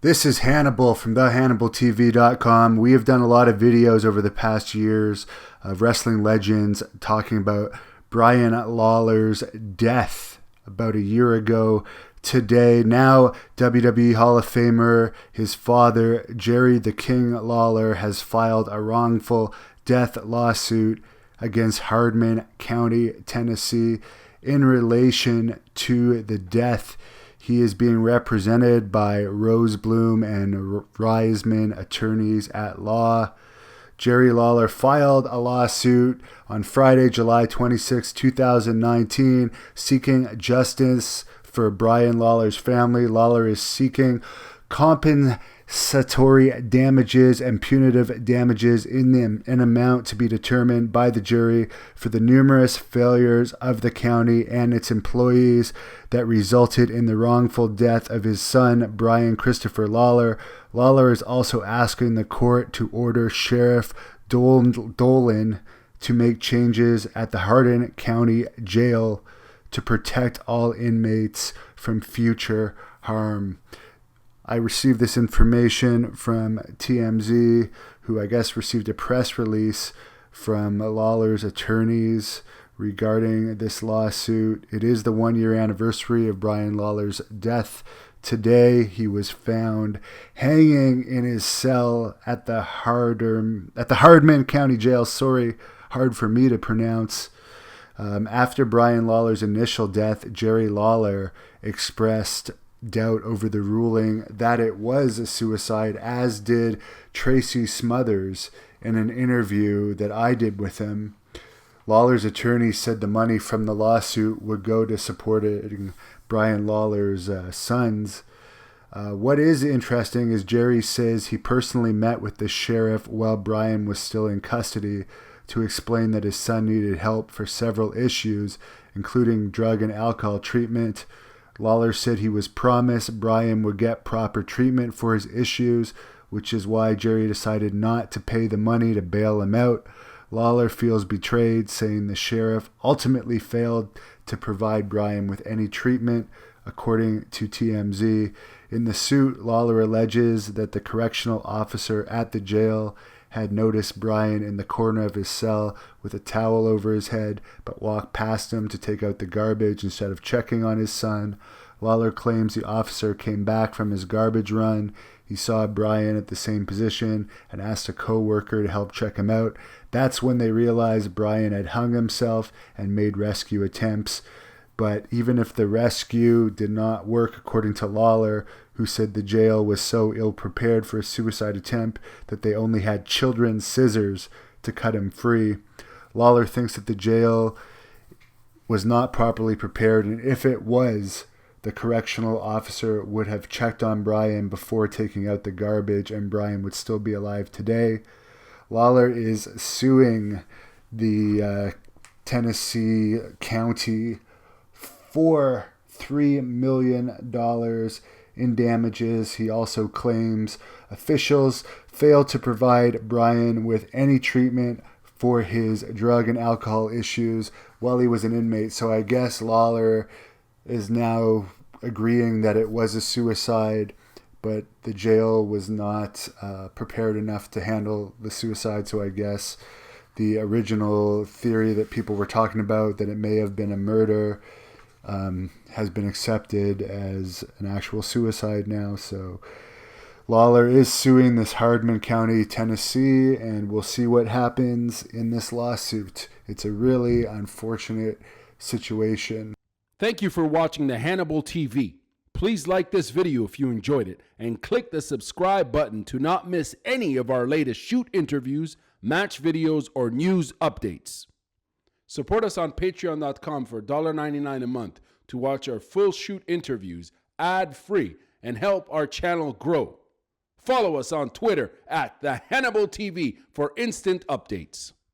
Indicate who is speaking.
Speaker 1: This is Hannibal from thehannibaltv.com. We have done a lot of videos over the past years of wrestling legends talking about Brian Lawler's death about a year ago today. Now, WWE Hall of Famer, his father, Jerry the King Lawler, has filed a wrongful death lawsuit against Hardeman County, Tennessee, in relation to the death. He is being represented by Rosebloom and Reisman attorneys at law. Jerry Lawler filed a lawsuit on Friday, July 26, 2019, seeking justice for Brian Lawler's family. Lawler is seeking compensatory damages and punitive damages in an amount to be determined by the jury for the numerous failures of the county and its employees that resulted in the wrongful death of his son, Brian Christopher Lawler. Lawler is also asking the court to order Sheriff Dolan to make changes at the Hardeman County Jail to protect all inmates from future harm. I received this information from TMZ, who I guess received a press release from Lawler's attorneys regarding this lawsuit. It is the 1-year anniversary of Brian Lawler's death. Today, he was found hanging in his cell at the Hardeman County Jail. Sorry, hard for me to pronounce. After Brian Lawler's initial death, Jerry Lawler expressed doubt over the ruling that it was a suicide, as did Tracy Smothers in an interview that I did with him. Lawler's attorney said the money from the lawsuit would go to supporting Brian Lawler's sons. What is interesting is Jerry says he personally met with the sheriff while Brian was still in custody to explain that his son needed help for several issues, including drug and alcohol treatment. Lawler said he was promised Brian would get proper treatment for his issues, which is why Jerry decided not to pay the money to bail him out. Lawler feels betrayed, saying the sheriff ultimately failed to provide Brian with any treatment, according to TMZ. In the suit, Lawler alleges that the correctional officer at the jail had noticed Brian in the corner of his cell with a towel over his head, but walked past him to take out the garbage instead of checking on his son. Lawler claims the officer came back from his garbage run. He saw Brian at the same position and asked a co-worker to help check him out. That's when they realized Brian had hung himself and made rescue attempts. But even if the rescue did not work, according to Lawler, who said the jail was so ill-prepared for a suicide attempt that they only had children's scissors to cut him free. Lawler thinks that the jail was not properly prepared, and if it was, the correctional officer would have checked on Brian before taking out the garbage, and Brian would still be alive today. Lawler is suing the Tennessee county for $3 million in damages. He also claims officials failed to provide Brian with any treatment for his drug and alcohol issues while he was an inmate. So I guess Lawler is now agreeing that it was a suicide, but the jail was not prepared enough to handle the suicide. So I guess the original theory that people were talking about, that it may have been a murder, has been accepted as an actual suicide now. So Lawler is suing this Hardeman County, Tennessee, and we'll see what happens in this lawsuit. It's a really unfortunate situation.
Speaker 2: Thank you for watching the Hannibal TV. Please like this video if you enjoyed it, and click the subscribe button to not miss any of our latest shoot interviews, match videos, or news updates. Support us on patreon.com for $1.99 a month to watch our full shoot interviews ad-free and help our channel grow. Follow us on Twitter at the Hannibal TV for instant updates.